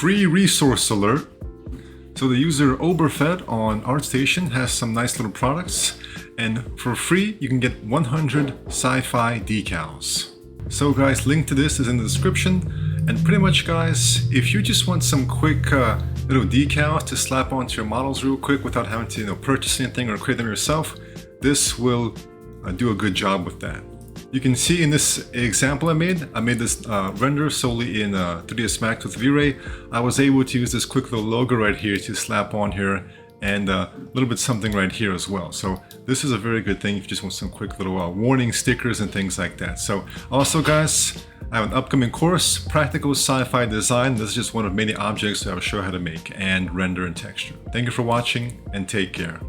free resource alert. So the user Oberfed on ArtStation has some nice little products, and for free you can get 100 Sci-Fi decals. So guys, link to this is in the description, and pretty much guys, if you just want some quick little decals to slap onto your models real quick without having to purchase anything or create them yourself, this will do a good job with that. You can see in this example I made this render solely in 3ds Max with V-Ray. I was able to use this quick little logo right here to slap on here, and a little bit something right here as well. So this is a very good thing if you just want some quick little warning stickers and things like that. So also guys, I have an upcoming course, Practical Sci-Fi Design. This is just one of many objects that I will show how to make and render and texture. Thank you for watching, and take care.